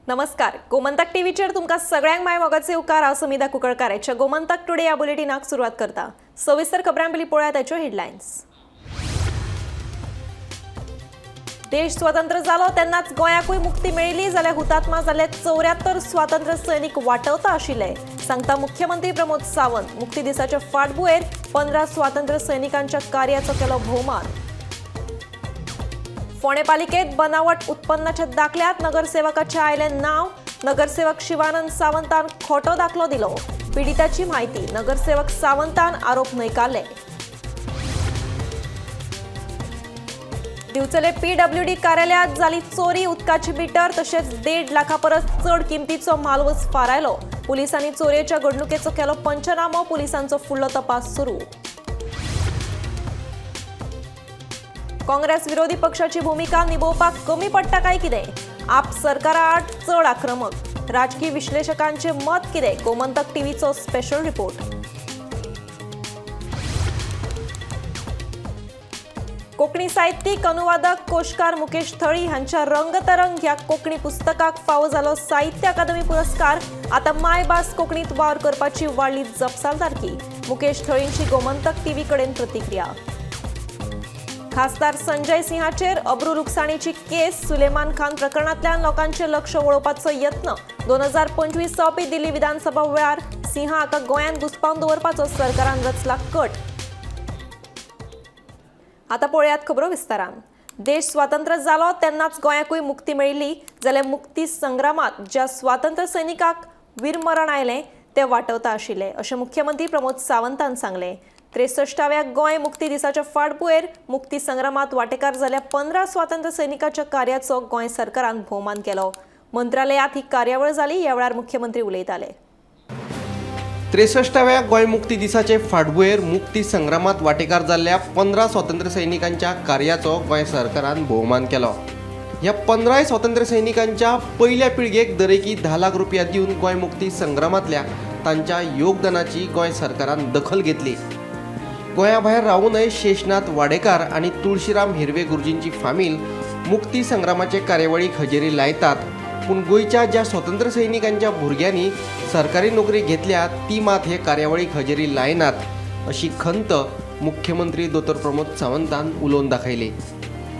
नमस्कार. गोमंतक टीव्हीचेर तुमकां सगळ्यांक माय मोगाचे उपकार. हांव समिधा कुंकळकाराच्या गोमंतक टुडे ह्या बुलेटिनाक सुरवात करता. सविस्तर खबरां पयलीं पळोवया ताच्यो हेडलायन्स. देश स्वतंत्र जालो तेन्नाच गोंयाकूय मुक्ती मेळिल्ली जाल्यार हुतात्मा जाल्ले 74 स्वातंत्र्य सैनीक वाटवता आशिल्ले, सांगता मुख्यमंत्री प्रमोद सावंत. मुक्ती दिसाच्या फाटभुंयेर 15 स्वातंत्र्य सैनिकांच्या कार्याचो केलो भोवमान. फोंडे पालिकेत बनावट उत्पन्नाच्या दाखल्यात नगरसेवकाचे आयले नाव. नगरसेवक शिवानंद सावंतान खोटो दाखलो दिलो. पिडिताची म्हायती. नगरसेवक सावंतान आरोप न्हयकारले. दिवचले पीडब्ल्यूडी कार्यालयात जाली चोरी. उदकाची मिटर तशेंच 1.5 लाखा परस चड किमतीचो मालवस फारायलो. पुलिसांनी चोरयेच्या घडणुकेचो केलो पंचनामो. पुलिसांचो फुडलो तपास सुरू. काँग्रेस विरोधी पक्षाची भूमिका निभोवपाक कमी पडटा काय कितें? आप सरकारा आड चड आक्रमक. राजकीय विश्लेशकांचे मत कितें? गोमंतक टीव्हीचो स्पेशल रिपोर्ट. कोंकणी साहित्यीक अनुवादक कोशकार मुकेश थळी हांच्या रंगतरंग ह्या कोंकणी पुस्तकाक फावो जालो साहित्य अकादमी पुरस्कार. आतां मायभास कोंकणीत वावर करपाची वाडली जपसालदारकी. मुकेश थळींची गोमंतक टीव्ही कडेन प्रतिक्रिया. खासदार संजय सिंहाचेर अब्रू लुकसाणीची केस. सुलेमान खान प्रकरणांतल्यान लोकांचे लक्ष वळोवपाचो यत्न. 2025 जावपी दिल्ली विधानसभा वेळार सिंह हाका गोंयांत घुस्पावन दवरपाचो सरकारान रचला कट. आतां पळयात खबरो विस्तारान. देश स्वतंत्र जालो तेन्नाच गोंयाकूय मुक्ती मेळिल्ली जाल्यार मुक्ती संग्रामात ज्या स्वातंत्र्य सैनिकाक वीरमरण आयलें ते वाटवता आशिल्ले अशें मुख्यमंत्री प्रमोद सावंतान सांगलें. 63व्या गोंय मुक्ती दिसाच्या फाटभुंयेर मुक्ती संग्रामात वांटेकार जाल्ल्या 15 स्वातंत्र्य सैनिकांच्या कार्याचो गोंय सरकारान भोवमान केलो. मंत्रालयात ही कार्यावळ जाली. ह्या वेळार मुख्यमंत्री उलयताले. 63व्या गोंय मुक्ती दिसाचे फाटभुंयेर मुक्ती संग्रामात वांटेकार जाल्ल्या 15 स्वातंत्र्य सैनिकांच्या कार्याचो गोंय सरकारान भोवमान केलो. ह्या 15 स्वातंत्र्य सैनिकांच्या पयल्या पिळगेक दरेकी 10 लाख रुपया दिवन गोंय मुक्ती संग्रामातल्या तांच्या योगदानाची गोंय सरकारान दखल घेतली. गोंया भायर रावूनय शेषनाथ वाडेकार आनी तुळशीराम हिरवे गुरुजींची फामील मुक्ती संग्रामाचे कार्यावळीक हजेरी लायतात. पूण गोंयच्या ज्या स्वातंत्र्य सैनिकांच्या भुरग्यांनी सरकारी नोकरी घेतल्या ती मात हे कार्यावळीक हजेरी लायनात अशी खंत मुख्यमंत्री दोतोर प्रमोद सावंतान उलोवन दाखयली.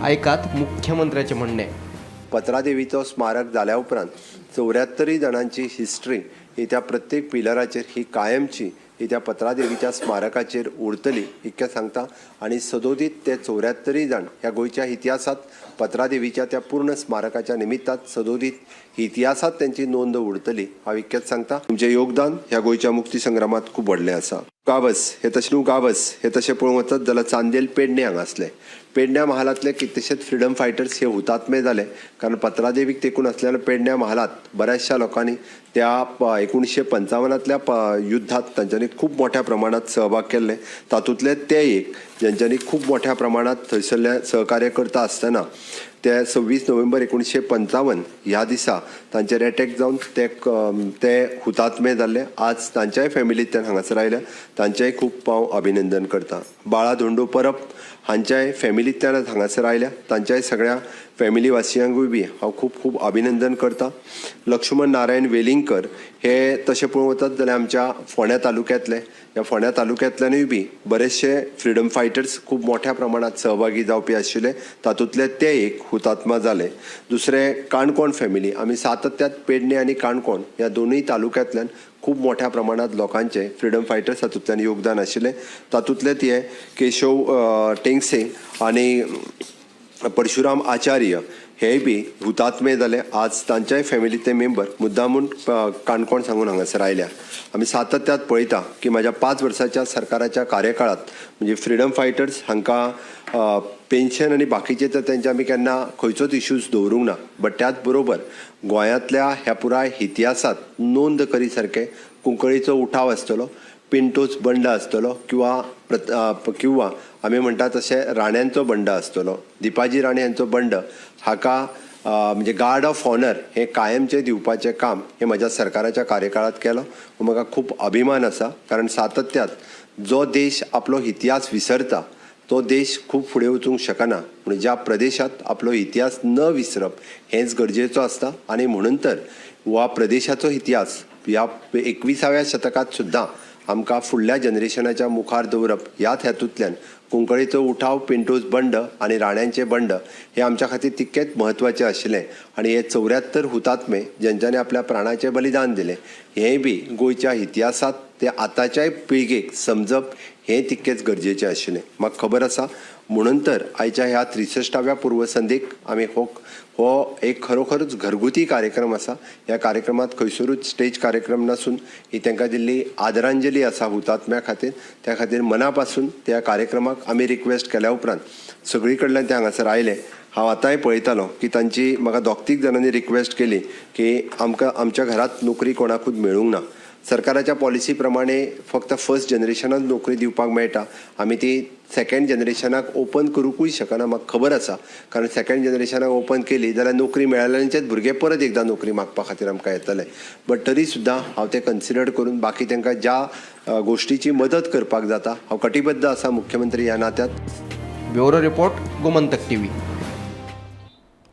आयकात मुख्यमंत्र्याचे म्हणणे. पत्रादेवीचो स्मारक जाल्या उपरांत 74 जाणांची हिस्ट्री ही त्या प्रत्येक पिलराचेर ही कायमची ही त्या पत्रादेवीच्या स्मारकाचेर उरतली इतकें सांगता. आनी सदोदीत ते 74 जाण ह्या गोंयच्या इतिहासात पत्रादेवीच्या त्या पूर्ण स्मारकाच्या निमित्तान सदोदीत इतिहासात त्यांची नोंद उरतली हांव इतकेंच सांगता. तुमचें योगदान ह्या गोंयच्या मुक्ती संग्रामात खूब व्हडलें आसा. गावस हे तशें न्हू गावस हे तशें पळोवंक वचत जाल्यार चांदेल पेडणे हांगा आसले. पेडण्या महालांतले कितलेशेच फ्रिडम फायटर्स हे हुतात्मे जाले कारण पत्रादेवीक तेकून आसलेल्या पेडण्या महालात बऱ्याचशा लोकांनी त्या 1955तल्या युद्धात तांच्यांनी खूब मोठ्या प्रमाणात सहभाग केल्ले. तातूंतले ते एक ज्यांच्यांनी खूब मोठ्या प्रमाणात थंयसरले सहकार्य करता आसतना ते 26 नोव्हेंबर 1955 ह्या दिसा तांचेर एटॅक जावन ते हुतात्मे जाल्ले. आज तांच्याय फॅमिलींत ते हांगासर आयल्या. तांचेंय खूब हांव अभिनंदन करता. बाळा धोंडो परब हांच्याय फॅमिलींत ते हांगासर आयल्या. तांच्याय सगळ्या फॅमिली वासियांकूय बी हांव खूब खूब अभिनंदन करता. लक्ष्मण नारायण वेलिंगकर हे तशें पळोवंक वचत जाल्यार आमच्या फोंड्या तालुक्यांतले. ह्या फोंड्या तालुक्यांतल्यानूय बी बरेचशे फ्रिडम फायटर्स खूब मोठ्या प्रमाणात सहभागी जावपी आशिल्ले. तातूंतले ते एक हुतात्मा जाले. दुसरे काणकोण फॅमिली. आमी सातत्यात पेडणे आनी काणकोण ह्या दोनूय तालुक्यांतल्यान खूब मोठ्या प्रमाणात लोकांचे फ्रिडम फायटर्स हातूंतल्यान योगदान आशिल्लें. तातूंतले ते केशव टेंगसे आनी परशुराम आचार्य हेय बी हुतात्मे जाले. आज तांच्याय फॅमिलीचे मेंबर मुद्दामून काणकोण सांगून हांगासर आयल्या. आमी सातत्यात पळयता की म्हाज्या 5 वर्साच्या सरकाराच्या कार्यकाळात म्हणजे फ्रिडम फायटर्स हांकां पेन्शन आनी बाकीचे तर तेंचे आमी केन्ना खंयचोच इश्यूज दवरूंक ना. बट त्याच बरोबर गोंयांतल्या ह्या पुराय इतिहासात नोंद करी सारके कुंकळीचो उठाव आसतलो, पिंटोच बंड आसतलो किंवा आमी म्हणटा तशें राण्यांचो बंड आसतलो. दिपाजी राणे हांचो बंड हाका म्हणजे गार्ड ऑफ ऑनर हे कायमचे दिवपाचें काम हे म्हज्या सरकाराच्या कार्यकाळात केलो. म्हाका खूब अभिमान आसा कारण सातत्यात जो देश आपलो इतिहास विसरता तो देश खूप फुडें वचूंक शकना. पूण ज्या प्रदेशात आपलो इतिहास न विसरप हेंच गरजेचो आसता. आनी म्हणून तर ह्या प्रदेशाचो इतिहास ह्या 21व्या शतकात सुद्दां आमकां फुडल्या जनरेशनाच्या मुखार दवरप ह्याच हेतूंतल्यान कुंकळेचो उठाव, पिंटूस बंड आनी राण्यांचे बंड हे आमच्या खातीर तितकेच म्हत्वाचे आशिल्ले. आनी हे 74 हुतात्मे ज्यांच्यानी आपल्या प्राणाचें बलिदान दिलें हेंय बी गोंयच्या इतिहासात ते आतांच्याय पिळगेक समजप हें तितकेच गरजेचें आशिल्लें. म्हाका खबर आसा म्हणून तर आयच्या ह्या 63व्या पूर्वसंध्येक आमी हो एक खरोखरच घरगुती कार्यक्रम आसा. ह्या कार्यक्रमात खंयसरूच स्टेज कार्यक्रम नसून ही तांकां दिल्ली आदरांजली आसा हुतात्म्या खातीर. त्या खातीर मना पासून त्या कार्यक्रमाक आमी रिक्वेस्ट केल्या उपरांत सगळी कडल्यान ते हांगासर आयले. हांव आतांय पळयतालो की तांची म्हाका दोग-तीग जाणांनी रिक्वेस्ट केली की आमकां आमच्या घरांत नोकरी कोणाकूच मेळूंक ना. सरकाराच्या पॉलिसी प्रमाणे फक्त फर्स्ट जनरेशनाक नोकरी दिवपाक मेळटा. आमी ती सेकंड जनरेशनाक ओपन करूंकूय शकना म्हाका खबर आसा. कारण सेकंड जनरेशनाक ओपन केली जाल्यार नोकरी मेळयल्यांचेच भुरगे परत एकदां नोकरी मागपा खातीर आमकां येतले. बट तरी सुद्दां हांव ते कन्सिडर करून बाकी तांकां ज्या गोश्टीची मदत करपाक जाता हांव कटिबद्ध आसा मुख्यमंत्री ह्या नात्यात. Bureau report Gomantak TV.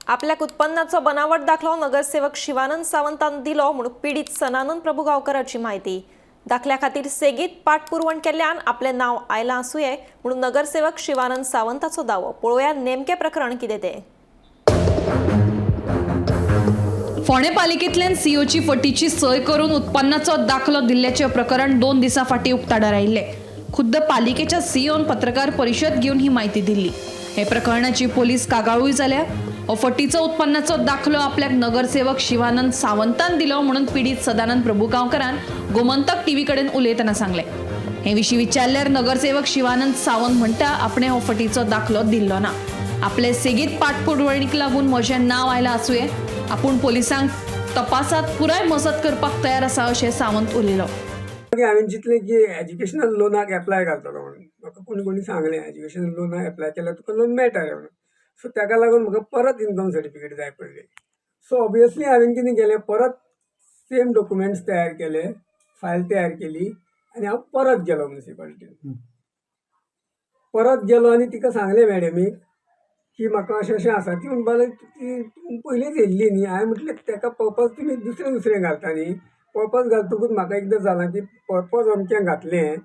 आपल्याक उत्पन्नाचो बनावट दाखलो नगरसेवक शिवानंद सावंतान दिलो म्हणून पीडित सनानंद प्रभू गांवकराची माहिती. दाखल्या खातीर सेगीत पाठपुरवण केल्ल्यान आपलें नांव आयलां आसूंये म्हणून नगरसेवक शिवानंद सावंताचो दावो. पळोवया नेमकें प्रकरण कितें तें. फोंडे पालिकेंतल्यान सीओची फटीची सय करून उत्पन्नाचो दाखलो दिल्ल्याचें प्रकरण 2 दिसां फाटीं उक्ताडार आयिल्लें. खुद्द पालिकेच्या सीओन पत्रकार परिशद घेवन ही माहिती दिल्ली. हे प्रकरणाची पोलीस कागाळूय जाल्या. हो फटीचो उत्पन्नाचो दाखलो आपल्याक नगरसेवक शिवानंद सावंतान दिलो म्हणून पीडित सदानंद प्रभू गांवकरान गोमंतक टीव्ही कडेन उलयतना सांगलें. हे विशीं विचारल्यार नगरसेवक शिवानंद सावंत म्हणटा आपणे हो फटीचो दाखलो दिल्लो ना. आपले सेगीत पाठपुरवणीक लागून म्हजें नांव आयलां आसूंये. आपूण पोलिसांक तपासात पुराय मजत करपाक तयार आसा अशें सावंत उलयलो. हांवें चिंतलें की एज्युकेशनल लोनाक एप्लाय घालतलो म्हणून. म्हाका कोणी सांगलें एज्युकेशनल लोनाक एप्लाय केल्यार तुका लोन मेळटा रे म्हणून. सो ताका लागून म्हाका परत इन्कम सर्टिफिकेट जाय पडलें. सो ऑब्वियसली हांवें कितें केलें, परत सेम डॉक्युमेंट्स तयार केले, फायल तयार केली आनी हांव परत गेलो म्युनिसिपालिटीन. परत गेलो आनी तिका सांगलें मॅडमीक की म्हाका अशें अशें आसा. ती म्हणपाक ती पयलींच येयल्ली न्ही. हांवें म्हटलें ताका पर्पज तुमी दुसरें घालता न्ही. पर्पज घालतकूच म्हाका एकदां जालां की पर्पज अमकें घातलें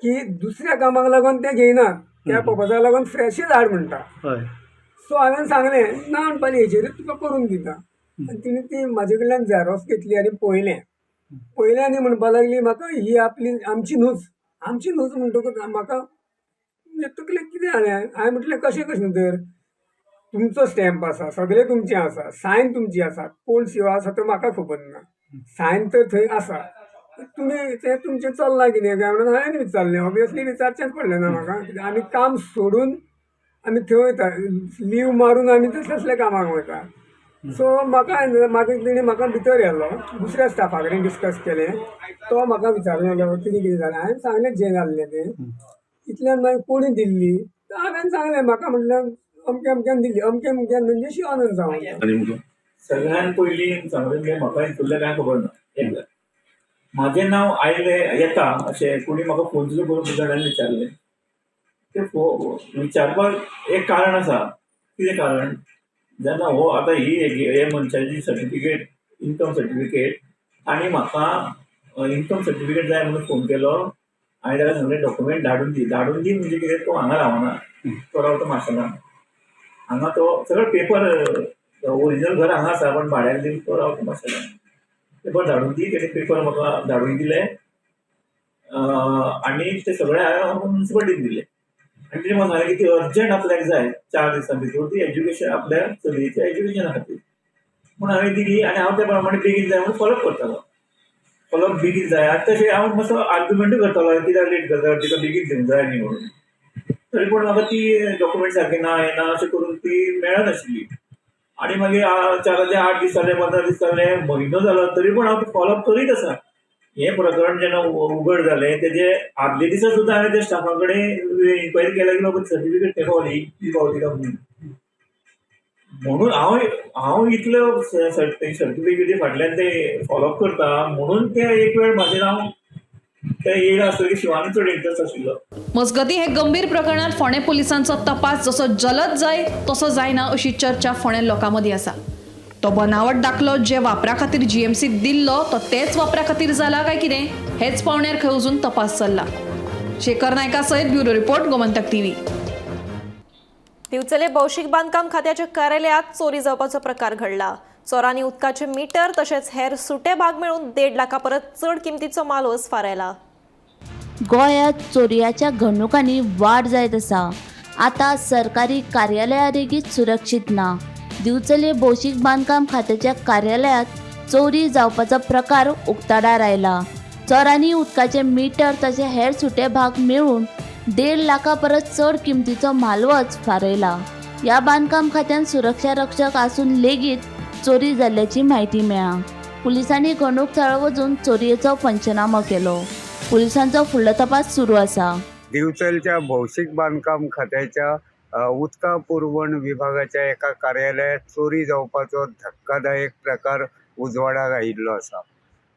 की दुसऱ्या कामाक लागून ते घेयनात, त्या पर्पजाक लागून फ्रेशच हाड म्हणटा. सो हांवें सांगलें ना म्हणपाक हेचेरूच तुका करून दिता. आनी तिणें ती म्हाजे कडल्यान झॅरॉक्स घेतली आनी पळयलें आनी म्हणपाक लागली म्हाका ही आपली आमची न्हूच म्हणटकूच म्हाका तकलेक कितें जालें. हांवें म्हटलें कशें तर तुमचो स्टॅम्प आसा, सगळें तुमचें आसा, सायन तुमची आसा, कोण शिवा आसा तो म्हाका खबर ना, सायन तर थंय आसा, तुमी तें तुमचें चल्लां कितें काय म्हणून हांवें विचारलें. ऑब्वियसली विचारचेंच पडलें ना म्हाका. आमी काम सोडून आमी थंय वयता, लीव मारून आमी तसल्या कामाक वयता. सो तिणें म्हाका भितर येयलो, दुसऱ्या स्टाफा कडेन डिस्कस केलें. तो म्हाका विचारलेलो कितें जालें. हांवें सांगलें जें जाल्लें तें. इतल्यान मागीर कोणी दिल्ली हांवें सांगलें म्हाका म्हटल्यार अमक्यान दिल्ली, अमक्यान म्हणजे शिवानंद सावंत. सगळ्यान पयलीं सांगलें म्हाका हितूंतलें कांय खबर ना. म्हाजें नांव आयलें येता अशें कोणी म्हाका फोन सुद्दां करून जाणांनी विचारलें. तें विचारपाक एक कारण आसा. कितें कारण, जेन्ना हो आतां हे मनशाची सर्टिफिकेट, इन्कम सर्टिफिकेट, आनी म्हाका इन्कम सर्टिफिकेट जाय म्हणून फोन केलो. हांवें ताका सांगलें डॉक्युमेंट धाडून दी म्हणजे कितें, तो हांगा रावना, तो रावता माशेलान. हांगा तो सगळो पेपर ओरिजिनल घर हांगा आसा पण भाड्याक दिवन तो रावता माशेलान. पेपर धाडून दी. तेणे पेपर म्हाका धाडून दिले आनी ते सगळे हांवें म्युनिसिपालिटीक दिले. आनी तिणें म्हाका सांगलें की ती अर्जंट आपल्याक जाय 4 दिसां भितर, ती एज्युकेशन आपल्या चलयेच्या एज्युकेशना खातीर म्हूण हांवें दिली. आनी हांव त्या प्रमाणे बेगीन जाय म्हणून फॉलोअप करतालो. फॉलोअप बेगीन जाय. आतां तशें हांव मातसो आर्ग्युमेंटूय करतालो कित्याक लेट करता, तिका बेगीन दिवंक जाय न्ही म्हणून. तरी पूण म्हाका ती डॉक्युमेंट सारकी ना येना अशें करून ती मेळनाशिल्ली. आनी मागीर 8 दीस जाले, 15 दीस जाले, म्हयनो जालो, तरी पूण हांव फॉलोअप करीत आसा. हें प्रकरण जेन्ना उघड जालें तेजे आदले दिसा सुद्दां हांवें त्या स्टाफा कडेन इन्क्वायरी केल्या की बाबा सर्टिफिकेट खंय पावली, ती पावली काय म्हणून हांव इतलो सर्टिफिकेटी फाटल्यान ते फॉलोअप करता. म्हणून ते एक वेळ म्हाजें नांव ते येयला आसतकीर शिवानी चड इंट्रस्ट आशिल्लो. मजगती हे गंभीर प्रकरणात फोंडे पोलिसांचो तपास जसो जलद जाय तसो जायना अशी चर्चा फोंडे लोकांमदीं आसा. तो बनावट दाखलो जे वापरा खातीर जीएमसीक दिल्लो तो तेच वापरा खातीर जाला काय कितें हेच पावण्यार खंय अजून तपास चल्ला. शेखर नायका सयत ब्युरो रिपोर्ट गोमंतक टीव्ही. दिवचले भौशीक बांदकाम खात्याच्या कार्यालयात चोरी जावपाचो प्रकार घडला. चोरांनी उदकाचे मीटर तशेंच हेर सुटे भाग मेळून 1.5 लाखा परस चड किमतीचो मालोस फारायला. गोंयांत चोरयाच्या घडणुकांनी वाड जायत आसा. आतां सरकारी कार्यालयां लेगीत सुरक्षीत ना. दिवचले भौशीक बांदकाम खात्याच्या कार्यालयात चोरी जावपाचो प्रकार उक्ताडार आयला. चोरांनी उदकाचे मीटर तशें हेर सुटे भाग मेळून 1.5 लाखा परस चड किमतीचो मालवच फारयला. ह्या बांदकाम खात्यान सुरक्षा रक्षक आसून लेगीत चोरी जाल्ल्याची म्हायती मेळ्ळा. पुलिसांनी घडणूक थळ वचून चोरयेचो पंचनामो केलो. पुलिसांचो फुडलो तपास सुरू आसा. दिवचलच्या भौशीक बांदकाम खात्याच्या उदका पुरवण विभागाच्या एका कार्यालयात चोरी जावपाचो धक्कादायक प्रकार उजवाडाक आयिल्लो आसा.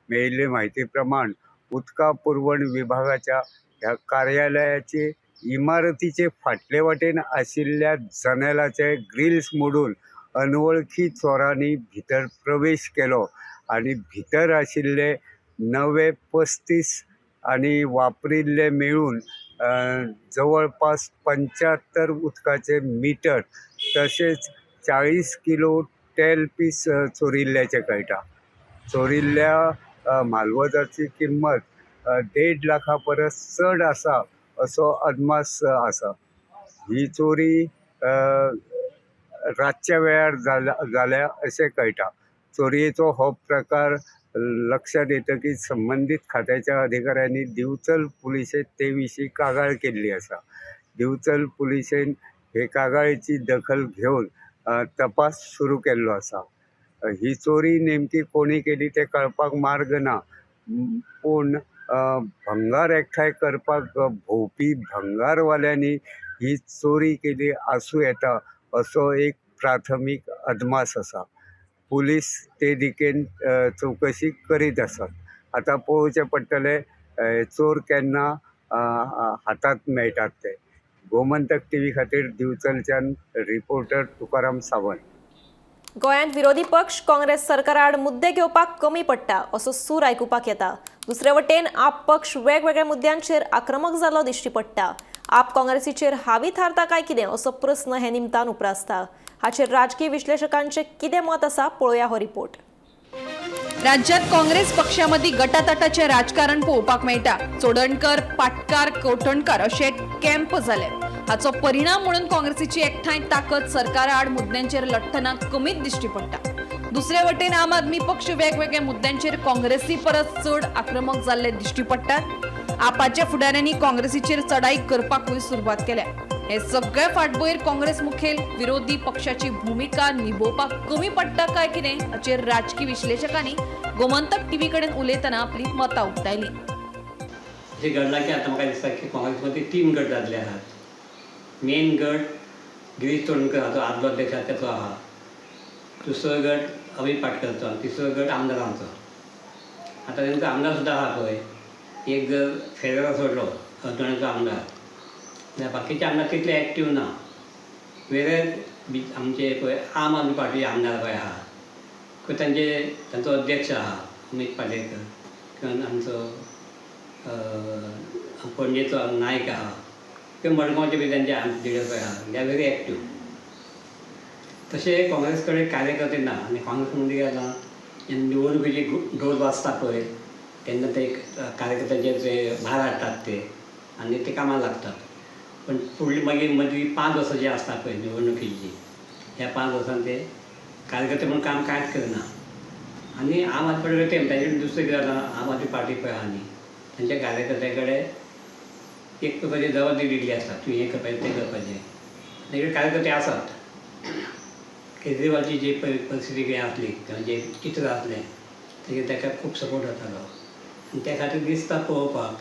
मेळिल्ले म्हायती प्रमाण उदका पुरवण विभागाच्या ह्या कार्यालयाचे इमारतीचे फाटले वाटेन आशिल्ल्या जनेलाचे ग्रिल्स मोडून अनवळखी चोरांनी भितर प्रवेश केलो आनी भितर आशिल्ले नवे 35 आनी वापरिल्ले मेळून जवळपास 75 उदकाचे मीटर तसेच 40 किलो टेल पीस चोरिल्ल्याचे कळटा. चोरिल्ल्या मालवजाची किंमत 1.5 लाखा परस चड आसा असो अदमास आसा. ही चोरी रातच्या वेळार जाल्या अशें कळटा. चोरयेचो हो प्रकार लक्षात येतकीच संबंधीत खात्याच्या अधिकाऱ्यांनी दिवचल पुलिशेंत ते विशीं कागाळ केल्ली आसा. दिवचल पुलिशेन हे कागाळीची दखल घेवन तपास सुरू केल्लो आसा. ही चोरी नेमकी कोणी केली ते कळपाक मार्ग ना, पूण भंगार एकठांय करपाक भोंवपी भंगारवाल्यांनी ही चोरी केली आसूं येता असो एक प्राथमीक अदमास आसा. पुलीस ते दिकेन चवकशी करीत आसात. आतां पळोवचें पडटलें चोर केन्ना हातांत मेळटात ते. गोमंतक टीव्ही खातीर दिवचलच्यान रिपोर्टर तुकाराम सावंत. गोंयांत विरोधी पक्ष काँग्रेस सरकारा आड मुद्दे घेवपाक कमी पडटा असो सूर आयकुपाक येता. दुसरे वटेन आप पक्ष वेगवेगळ्या मुद्द्यांचेर आक्रमक जाल्लो दिश्टी पडटा. आप काँग्रेसीचेर हावी थारता काय कितें असो प्रस्न हे निमतान उप्रासता. हाचेर राजकीय विश्लेशकांचे कितें मत आसा पळोवया हो रिपोर्ट. राज्यात काँग्रेस पक्षामदी गटातटाचे राजकारण पळोवपाक मेळटा. चोडणकर, पाटकार, कवठणकर अशे कॅम्प जाले. हाचो परिणाम म्हणून काँग्रेसीची एकठांय ताकद सरकारा आड मुद्द्यांचेर लठ्ठना कमीच दिश्टी पडटा. दुसरे वटेन आम आदमी पक्ष वेगवेगळ्या मुद्द्यांचेर काँग्रेसी परस चड आक्रमक जाल्ले दिश्टी पडटात. आपाच्या फुडाऱ्यांनी काँग्रेसीचेर चढाई करपाकूय सुरवात केल्या. हे सगळे फाटभुंयेर काँग्रेस मुखेल विरोधी पक्षाची भूमिका निभोवपाक कमी पडटा काय कितें हाचेर राजकीय विश्लेशकांनी गोमंतक टीव्ही कडेन उलयतना आपली मतां उक्तायली. जे घडलां की आतां म्हाका दिसता की काँग्रेस मदीं 3 गट जाल्ले आसात. मेन गट गिरीश चोडणकर हाचो आदलो अध्यक्ष आसा तेचो आहा. दुसरो गट अमित पाटकरचो आनी तिसरो गट आमदारांचो. आतां तेंचो आमदार सुद्दां आहा पळय. एक जर फेरर सोडलो अर्दोणाचो आमदार जाल्यार बाकीचे आमदार तितले एक्टीव ना. वेरेज आमचे पळय आम आदमी पार्टीचे आमदार पळय आहा तांचो अध्यक्ष आहा अमित पाटेकर किंवा आमचो पणजेचो नायक आहा किंवा मडगांवचे बी तांचे लिडर पळय आहा दे आर व्हेरी एक्टीव. तशें काँग्रेस कडेन कार्यकर्ते ना आनी काँग्रेस म्हणजे कितें जाता जेन्ना निवडणुकीचे ढोल वाजता पळय तेन्ना ते कार्यकर्त्याचे जे भार हाडटात ते आनी ते कामाक लागतात. पण फुडली मागीर मदीं 5 वर्सां जी आसता पळय निवडणुकीची ह्या 5 वर्सां ते कार्यकर्ते म्हणून काम कांयच करना. आनी आम आदमी पार्टी तें तांचे दुसरें कितें जाता आम आदमी पार्टी पळय आहा न्ही तांच्या कार्यकर्त्या कडेन एक प्रकारची जबाबदारी दिल्ली आसता. तूं हें करपाचें तें करपाचें. तांचे कार्यकर्ते आसात. केजरीवालची जी परिस्थिती कितें आसली किंवा जे चित्र आसलें तेजेर ताका खूब सपोर्ट जातालो आनी त्या खातीर दिसता पळोवपाक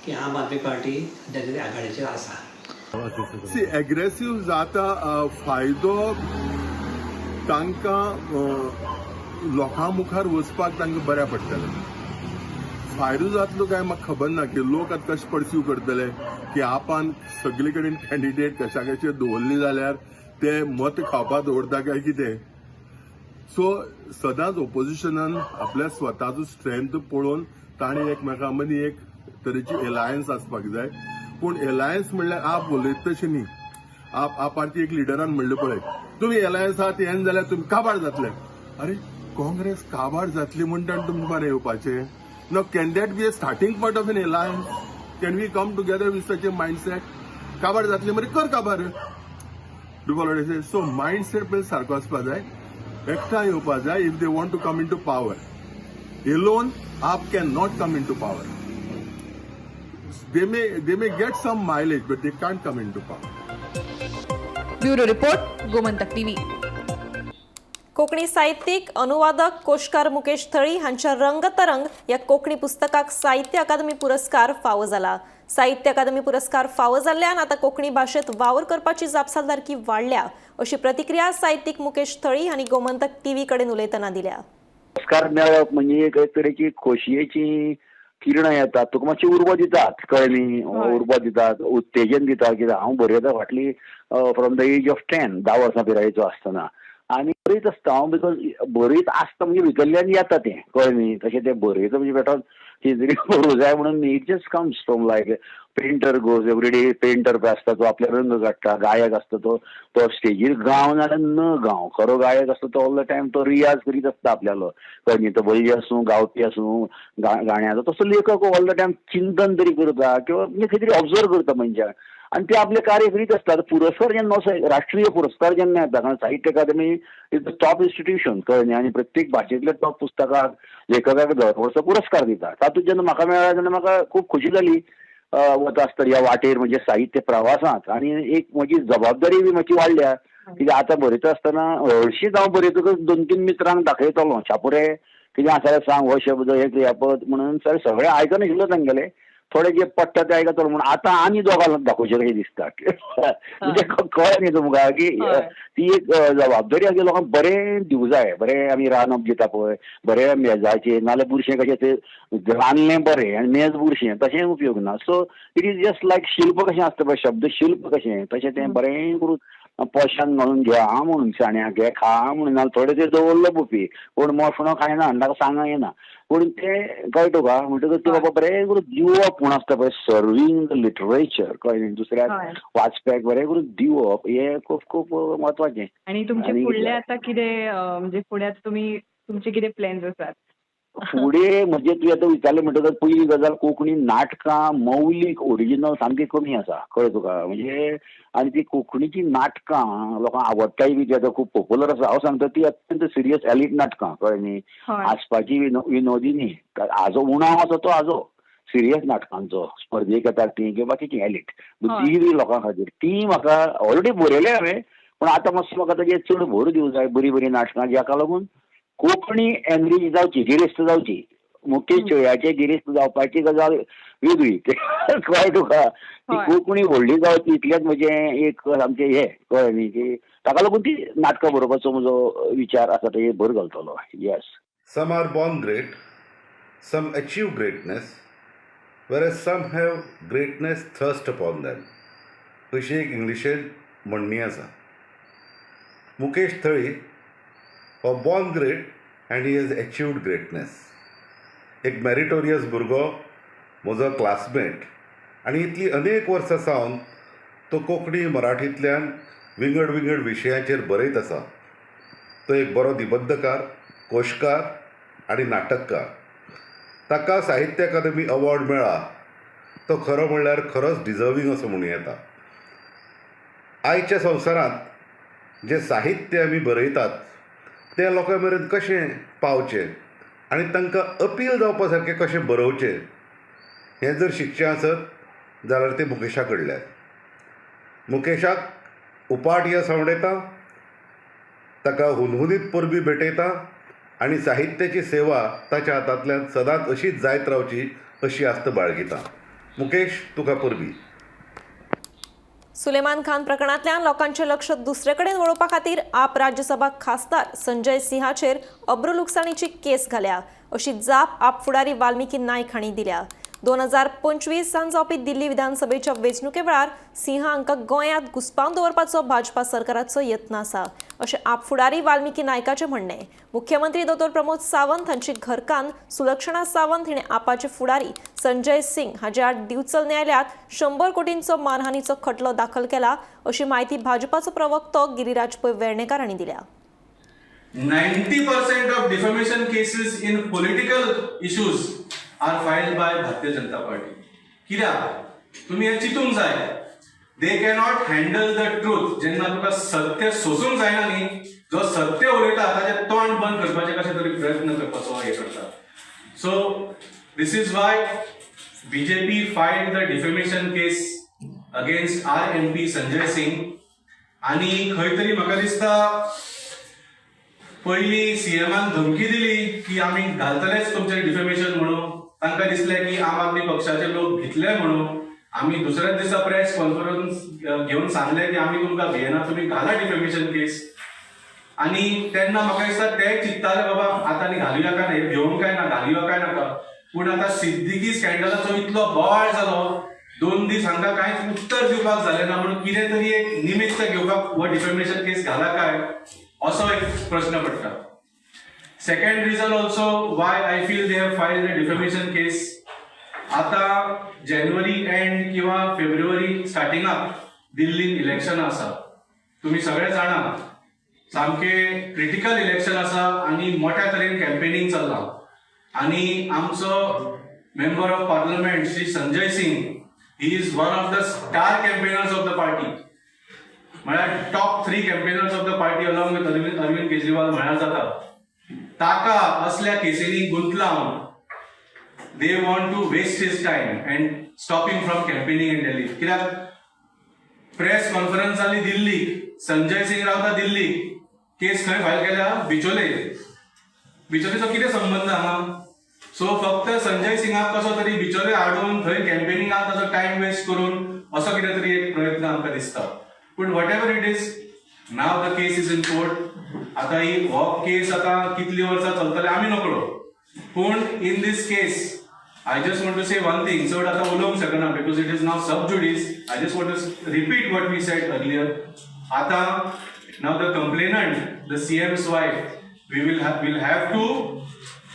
की आम आदमी पार्टी सद्या तरी आघाडीचेर आसा. सी एग्रेसिव्ह जाता फायदो तांकां लोकां मुखार वचपाक तांकां बऱ्या पडटलें. फायदो जातलो काय म्हाका खबर ना की लोक आतां कशें परसीव करतले की आपण सगळे कडेन कॅन्डिडेट कशा कशे दवरली जाल्यार ते मत खावपा दवरता काय कितें. सो सदांच ऑपोजिशनान आपल्या स्वताचो स्ट्रेंथ पळोवन ताणी एकमेकां मदीं एक तरेची एलायन्स आसपाक जाय. पूण एलायन्स म्हणल्यार आप उलयता तशें न्ही. आप पार्टी एक लिडरान म्हणलें पळय तुमी एलायन्स आहात येन जाल्यार तुमी काबार जातले. अरे काँग्रेस काबार जातली म्हणटा आनी तुमकां बरें येवपाचें. No can that be a starting point of an alliance. Can we come together with such a mindset. काबार जातली मरे कर काबार. सो मायंडसेट पयलीं सारको आसपाक जाय. एकठांय येवपाक जाय if they want to come in to power. Alone AAP can not come in to power. They may get some mileage, but they can't come into power. Bureau report, Gomantak TV. Konkani साहित्यीक, अनुवादक, कोशकार मुकेश थळी हांच्या रंगतरंग या कोंकणी पुस्तकाक साहित्य अकादमी पुरस्कार फावो जाला. साहित्य अकादमी पुरस्कार फावो जाल्ल्यान आता कोंकणी भाषेत वावर करपाची जापसालदारकी वाडल्या अशी प्रतिक्रिया साहित्यीक मुकेश थळी हांणी गोमंतक टीव्ही कडेन उलयतना दिल्या. पुरस्कार मेळप म्हणजे एक तरेची खोशयेची किरणां येतात. तुका मातशी उर्बा दितात कळ्ळें न्ही. उर्बा दितात, उत्तेजन दितात. कित्याक हांव बरयता फाटली फ्रॉम द एज ऑफ 10 10 वर्सां पिरायेचो आसतना आनी बरयत आसता हांव. बिकॉज बरयत आसता म्हणजे भितरल्यान येता तें कळ्ळें न्ही. तशें तें बरयता म्हणजे बेठोन कितें तरी बरोवं जाय म्हणून it just comes from like painter goes everyday. Painter आसता तो आपले रंग काडटा. गायक आसता तो स्टेजीर गाव नाल्यार न गाव. खरो गायक आसता तो ऑल द टायम तो रियाज करीत आसता आपल्यालो कळ्ळें न्ही. तो बळी आसूं गावपी आसूं गाण्याचो. तसो लेखक ऑल द टायम चिंतन तरी करता किंवा कितें तरी ऑब्जर्व करता मनशाक आनी ते आपले कार्य करीत आसतात. पुरस्कार जेन्ना राष्ट्रीय पुरस्कार जेन्ना येता कारण साहित्य अकादमी इज द टॉप इन्स्टिट्यूशन कळ्ळें न्ही. आनी प्रत्येक भाशेंतल्या टॉप पुस्तकाक लेखकाक दर वर्सा पुरस्कार दिता. तातूंत जेन्ना म्हाका मेळ्ळा तेन्ना म्हाका खूब खोशी जाली वता आसतना ह्या वाटेर म्हणजे साहित्य प्रवासांत. आनी एक म्हजी जबाबदारी बी मातशी वाडल्या कित्याक आतां बरयता आसतना हळशींच हांव बरयतकच 2-3 मित्रांक दाखयतलो छापुरे कितें आसा जाल्यार सांग हो शब्द हे क्रियापद म्हणून सगळें आयकनाशिल्लो तांगेले. थोडे जे पडटा ते आयकतलो म्हणून आतां आनी दोगांक दाखोवचें कशें दिसता. म्हणजे कळ्ळें न्ही तुमकां की ती एक जबाबदारी आसा की लोकांक बरें दिवं जाय. बरें आमी रांदप दिता पळय बरें मेजाचें नाल्यार बुरशें कशें तें रांदलें बरें आनी मेज बुरशें तशें उपयोग ना. So it is just like शिल्प कशें आसता पळय शब्द शिल्प कशें तशें तें बरें करून पोशान घालून घ्या म्हणून शाण्याक घे खा म्हणून नाल्यार थोडें तें दवरलो बुफी कोण मोफणो खायना आनी ताका सांगा येना. पूण तें कळटा तुका म्हणटकच ते बाबा बरें करून दिवप म्हूण आसता पळय सर्विंग द लिटरेचर कळ्ळें दुसऱ्याक वाचप्याक बरें करून दिवप हें खूब खूब म्हत्वाचें. आणि तुमचे फुडले आता कितें म्हणजे फुडें तुमी तुमचे कितें प्लॅन्स आसात? फुडें म्हणजे तुवें आतां विचारलें म्हणटकच पयली गजाल कोंकणी नाटकां मौलीक ओरिजिनल सामकी कमी आसा कळ्ळें तुका. म्हणजे आनी ती कोंकणीची नाटकां लोकांक आवडटाय बी ती आतां खूब पॉप्युलर आसा. हांव सांगता ती अत्यंत सिरियस एलीट नाटकां कळ्ळें न्ही. हांसपाची विनोदी न्ही. हाजो उणाव आसा तो हाजो सिरियस नाटकांचो स्पर्धेक येतात ती किंवा बाकीची एलीट ती बी लोकां खातीर ती म्हाका ऑलरेडी बरयले हांवें. पूण आतां मातसो म्हाका ताजेर चड भर दिवं जाय. बरीं बरीं नाटकां जाका लागून कोंकणी एनरीच जावची गिरेस्त जावची. मुखेश चोयाचे गिरेस्त जावपाची गजाल वेगळी कळ्ळें तुका. ती कोंकणी व्हडली जावची इतलेंच म्हजें एक आमचें हें कळ्ळें न्ही की ताका लागून ती नाटकां बरोवपाचो म्हजो विचार आसा तो भर घालतलो. Yes. Some are born great, some achieve greatness, whereas some have greatness thrust upon them. अशी एक इंग्लिशेंत म्हणणी आसा. मुकेश थळी हो born great and he has अचिव्ड greatness. एक मॅरिटोरियस भुरगो म्हजो क्लासमेट आनी इतली अनेक वर्सां सावन तो कोंकणी मराठींतल्यान विंगड विंगड विशयांचेर बरयत आसा. तो एक बरो निबद्धकार कोशकार आनी नाटककार. ताका साहित्य अकादमी अवॉर्ड मेळ्ळा तो खरो म्हणल्यार खरोच डिजर्वींग असो म्हणूं येता. आयच्या संवसारांत जे साहित्य आमी बरयतात तें लोकां मेरेन कशें पावचें आनी तांकां अपील जावपा सारकें कशें बरोवचें हें जर शिकचें आसत जाल्यार तें मुकेशा कडल्यान. मुकेशाक उपाट येस आवडटा. ताका हुनहुनीत परबी भेटयता आनी साहित्याची सेवा ताच्या हातांतल्यान सदांच अशीच जायत रावची अशी आस्त बाळगिता. मुकेश तुका परबी. सुलेमान खान प्रकरणांतल्यान लोकांचें लक्ष दुसरे कडेन वळोवपा खातीर आप राज्यसभा खासदार संजय सिंहाचेर अब्रुलुकसाणीची केस घाल्या. अशी जाप आपफुडारी वाल्मिकी नायक हांणी दिल्या. 2025 सावन जावपी दिल्ली विधानसभेच्या वेंचणुके वेळार सिंह हांकां गोंयांत घुस्पावन दवरपाचो भाजपा सरकाराचो यत्न आसा अशें आपफुडारी वाल्मिकी नायकाचें म्हणणें. मुख्यमंत्री दोतोर प्रमोद सावंत हांची घरकान्न सुलक्षणा सावंत हिणें आपाचे फुडारी संजय सिंग हाचे आड दिवचल न्यायालयात 100 कोटींचो मानहानीचो खटलो दाखल केला अशी माहिती भाजपाचो प्रवक्तो गिरिराज पै वेर्णेकार हांणी दिल्या. 90% of defamation cases in political issues are filed by Bharatiya Janata Party. कित्याक तुम्ही हे चिंतूंक जाय, they cannot handle the truth. जेन्ना तुका सत्य सोसूंक जायना न्ही, जो सत्य उलयता ताचे तोंड बंद करपाचे कशे तरी प्रयत्न करपाचो हे करता. So this is why BJP filed the defamation case against our MP Sanjay Singh. आणि खंय तरी म्हाका दिसता पयली सीएमान धमकी दिली की आमी घालतलेच तुमचे डिफेमेशन म्हणून. तांकां दिसलें की आम आदमी पक्षाचे लोक भितले म्हणून. आमी दुसऱ्याच दिसा प्रेस कॉन्फरन्स घेवन सांगलें की आमी तुमकां भियेना, तुमी घाला डिफेमेशन केस. आनी तेन्ना म्हाका दिसता ते चिंत्ताले बाबा आतां आनी घालुया काय ना, हे भिवूंक काय ना, घालुया काय नाका. पूण आतां सिद्दीकी स्कॅन्डलाचो इतलो बोवाळ जालो, 2 दीस हांकां कांयच उत्तर दिवपाक जालें ना म्हणून कितें तरी एक निमित्त घेवपाक हो डिफेमेशन केस घाला काय असो एक प्रश्न पडटा. Second reason also why I feel they have filed a defamation case. आता जानेवारी एंड किंवा फेब्रुवारी स्टार्टिंगाक दिल्लीन इलेक्शन आसा. तुम्ही सगळे जाणा सामके क्रिटिकल इलेक्शन आसा आणि मोठ्या तरेन कॅम्पेनिंग चल्लां. आणि आमचो member of parliament Shri Sanjay Singh he is one of the star campaigners of the party. म्हळ्यार top 3 campaigners of the party along with Arvind Kejriwal म्हळ्यार जाता. ताका असल्या केसींनी गुंतलावन they want to waste his time and stop him from campaigning in Delhi. कित्याक press conference जाली दिल्लीक, संजय सिंग रावता दिल्लीक, केस खंय फायल केल्या बिचोले. बिचोलेचो कितें संबंध हांगा? सो फक्त संजय सिंगाक कसो तरी बिचोले हाडून थंय कॅम्पेनिंगाक ताचो टाइम वेस्ट करून असो कितें तरी एक प्रयत्न आमकां दिसता. पण whatever it is, now the case is in court. आता ही हो केस आता कितली वर्सां चलतले आमी नकळो. पूण in this case, I just want to say one thing. चड आता उलोवंक शकना because it is now sub judice. I just want to repeat what we said earlier. आता now the complainant, the CM's wife, will have to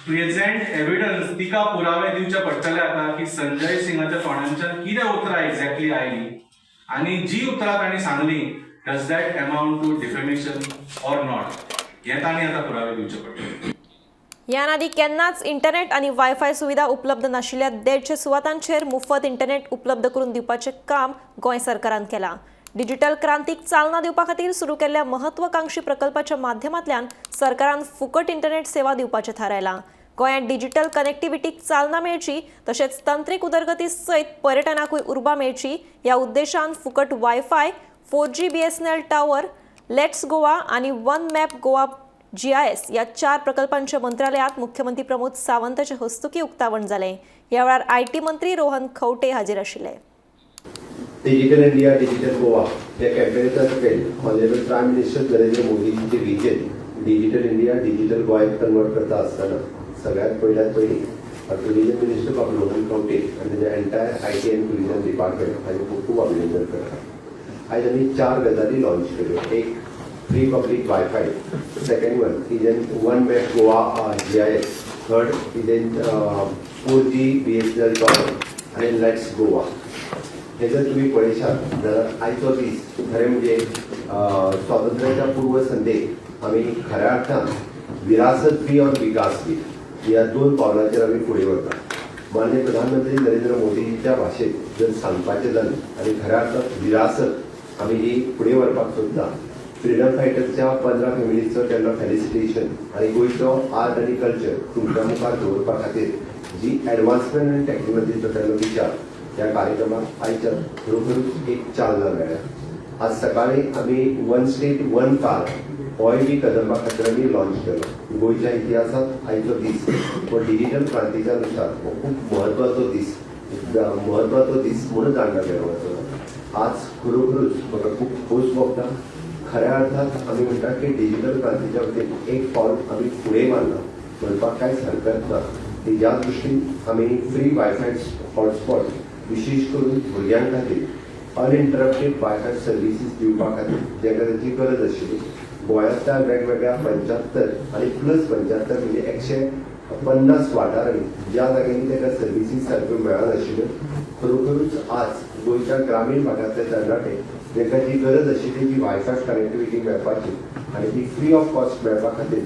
present evidence. तिका पुरावे दिवचे पडटले आता की संजय सिंगाच्या तोंडांच्यान कितें उतरां एक्झॅक्टली आयली आणि जी उतरां तांणी सांगली does that amount to defamation or not, हे तांणी आता पुरावे दिवचे पडटले. ह्या आदी केन्नाच इंटरनेट आणि वायफाय सुविधा उपलब्ध नाशिल्ल्या 150 सुवातांचेर मुफत इंटरनेट उपलब्ध करून दिवपाचें काम गोंय सरकारान केलां. डिजिटल क्रांतीक चालना दिवपा खातीर सुरू केल्ल्या महत्वाकांक्षी प्रकल्पाच्या माध्यमांतल्यान सरकारान फुकट इंटरनेट सेवा दिवपाचें थारायलां. गोंयांत डिजिटल कनेक्टिव्हिटीक चालना मेळची तशेंच तंत्रीक उदरगती सयत पर्यटनाकूय उर्बा मेळची ह्या उद्देशान फुकट wifi, 4G BSNL tower, let's Goa आणि वन मॅप गोवा GIS या 4 प्रकल्पांच्या मंत्रालयात मुख्यमंत्री प्रमोद सावंताचे हस्तुकी उक्तावण जालें. ह्या वेळार IT मंत्री रोहन खंवटे हाजीर आशिल्ले. डिजिटल इंडिया, डिजिटल गोवा या कॅम्पेनचा spell honourable prime minister Narendra मोदींचे vision digital India, digital Goa convert करता असताना सगळ्यात पयली टुरिजम मिनिस्टर बाब रोहन खंवटे आणि त्याच्या entire IT end tourism department हांचे खूब अभिनंदन करता. आयज आमी 4 गजाली लॉन्च केल्यो. एक free public wifi, second one is an one map Goa GIS, third is an 4G BSNL tower आणि लेट्स गोवा. हे जर तुम्ही पळयशात जाल्यार आयचो दीस खरें म्हणजे स्वातंत्र्याच्या पूर्व संध्येक आमी खऱ्या अर्थान विरासत बी और विकास बी ह्या 2 पावलांचेर आमी फुडें वता. माननीय प्रधानमंत्री नरेंद्र मोदींच्या भाशेंत जर सांगपाचें जालें आनी खऱ्या अर्थान विरासत आमी ही फुडें व्हरपाक सोदता. फ्रीडम फायटर्सच्या 15 फॅमिलीजचो केल्लो फेलिसिटेशन आनी गोंयचो आर्ट आनी कल्चर तुमच्या मुखार दवरपा खातीर जी एडवान्समेंट आनी टॅक्नोलॉजीचो केल्लो विचार ह्या कार्यक्रमाक आयच्या खरोखरूच एक चालना मेळ्ळ्या. आज सकाळी आमी वन स्टेट वन कार होय बी कदंबा खातीर आमी लॉन्च केलो. गोंयच्या इतिहासांत आयचो दीस हो डिजिटल क्रांतीच्या नुसार हो खूब म्हत्वाचो दीस म्हणून जाणला गेलो वचो. आज खरोखरूच म्हाका खूब खोस भोगता. खऱ्या अर्थान आमी म्हणटा की डिजिटल क्रांतीच्या वतीन एक पावल आमी फुडें मारला म्हणपाक कांयच हरकत ना की ज्या दृश्टीन आमी फ्री वायफाय हॉटस्पॉट विशेष करून भुरग्यां खातीर अनइंटरप्टेड वायफाय सर्विसीस दिवपा खातीर जेका ताची गरज आशिल्ली गोंयांतल्या वेगवेगळ्या 75 आनी +75 म्हणजे 150 वाठारांनी ज्या जाग्यांनी ताका सर्विसीस सारक्यो मेळनाशिल्ल्यो खरोखरूच आज गोंयच्या ग्रामीण भागांतले तरणाटे जेका जी गरज आशिल्ली जी वायफाय कनेक्टिविटी मेळपाची आनी ती फ्री ऑफ कॉस्ट मेळपा खातीर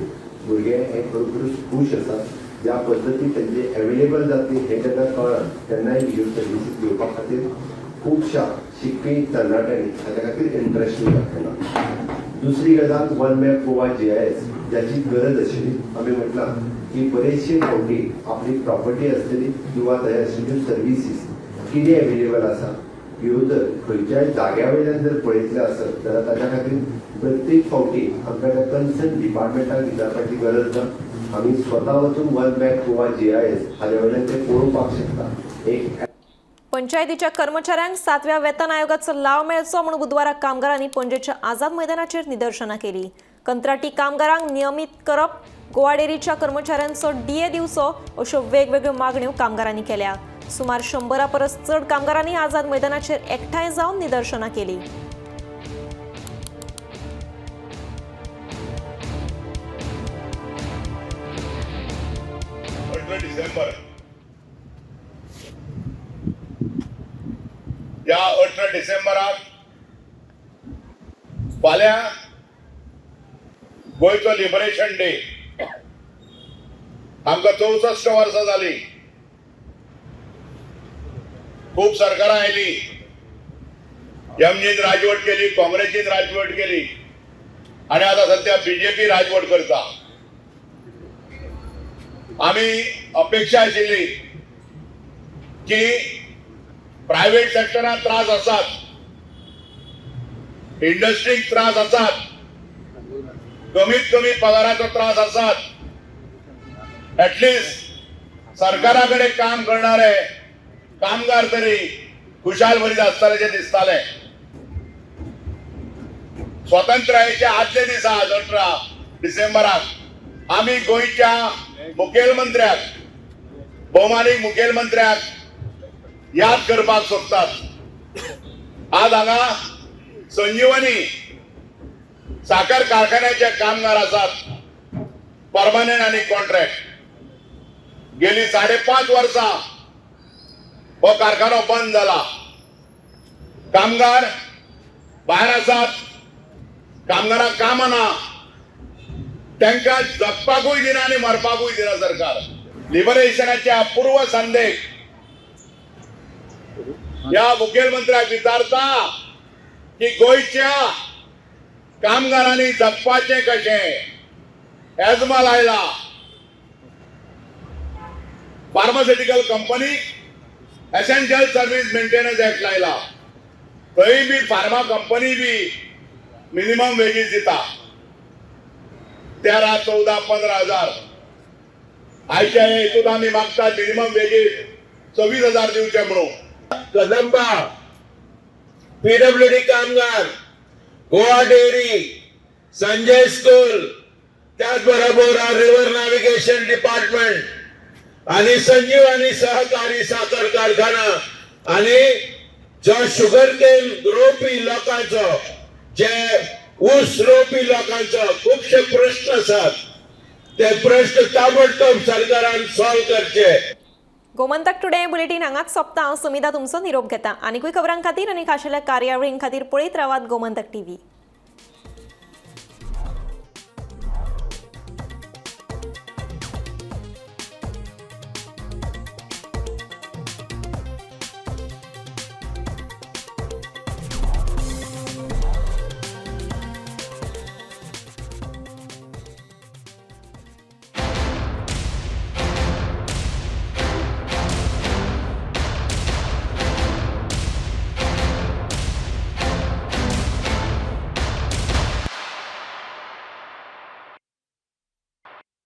भुरगे हे खरोखरूच खूश आसात. ज्या पद्दतीन तेंचे अवेलेबल जातली हे जेन्ना कळ्ळां तेन्नाय ह्यो सर्विसीस दिवपा खातीर खुबश्या शिकपी तरणाट्यांनी हाच्या खातीर इंट्रस्ट दाखयला. दुसरी गजाल वन मॅप गोवा GIS ज्याची गरज आशिल्ली आमी म्हटलां की बरेचशे फावटी आपली प्रॉपर्टी आसतली किंवा थंय आशिल्ल्यो सर्विसीस कितें अवेलेबल आसा ह्यो जर खंयच्याय जाग्या वयल्यान जर पळयतले आसत जाल्यार ताच्या खातीर प्रत्येक फावटी आमकां त्या कन्सर्न डिपार्टमेंटाक विचारपाची गरज ना. आमी स्वता वचून वन मॅप गोवा GIS हाचे वयल्यान ते पळोवपाक शकता. एक पंचायतीच्या कर्मचाऱ्यांक 7व्या वेतन आयोगाचो लाव मेळचो म्हणून बुधवाराक कामगारांनी पणजेच्या आझाद मैदानाचेर निदर्शनां केली. कंत्राटी कामगारांक नियमित करप, गोवा डेअरीच्या कर्मचाऱ्यांचो DA दिवचो अश्यो वेगवेगळ्यो मागण्यो कामगारांनी केल्या. सुमार 100 परस चड कामगारांनी आझाद मैदानाचेर एकठांय जावन निदर्शनां केली. डिसेंबर या 18 डिसेंबराक फाल्यां गोंयचो लिबरेशन डे. आमकां 64 वर्सां जाली. खूब सरकारां आयली, एमजीन राजवट केली, काँग्रेसीन राजवट केली आनी आतां सध्या BJP राजवट करता. आमी अपेक्षा आशिल्ली की प्रायव्हेट सेक्टरात त्रास आसात, इंडस्ट्रीक त्रास आसात, कमीत कमी पगाराचो त्रास आसात. ऍटलिस्ट सरकाराकडे काम करणारे कामगार तरी खुशाल भरीत आसताले दिसताले. स्वातंत्र्याच्या आदले दिसा 18 डिसेंबराक आमी गोंयच्या मुखेलमंत्र्याक, भौमानीक मुखेलमंत्र्याक याद करपाक सोदतात. आज हांगा संजीवनी साखर कारखान्याचे कामगार आसात, परमनंट आनी कॉन्ट्रॅक्ट. गेली 5.5 वर्सां हो कारखानो बंद जाला. कामगार भायर आसात, कामगारांक काम ना, तांकां जगपाकूय दिना आनी मरपाकूय दिना सरकार. लिबरेशनाच्या पूर्व संदेश या मुखेलमंत्र्याक विचारता की गोंयच्या कामगारांनी जगपाचें कशें. एजमा लायला, pharmaceutical company essential service maintenance act लायला. थंय बी फार्मा कंपनी बी मिनिमम वेजीस दिता 13, 14, 15 हजार. आयच्या हेतून आमी मागतात मिनिमम वेजीस 26,000 दिवचे म्हणून. कदंबा, PWD कामगार, गोवा डेअरी, संजय स्कूल, त्याचबरोबर रिव्हर नॅव्हिगेशन डिपार्टमेंट आणि संजीवनी सहकारी साखर कारखाना आणि जो शुगर केन रोवपी लोकांचो, जे ऊस रोवपी लोकांचो खुबशे प्रश्न आसात, ते प्रश्न ताबडतोब सरकारान सॉल्व करचे. गोमंतक टुडे बुलेटिन हांगाच सोंपता. हांव सुमिता तुमचो निरोप घेता. आनीकूय खबरां खातीर आनी खाशेल्या कार्यावळीं खातीर पळयत रावात गोमंतक TV.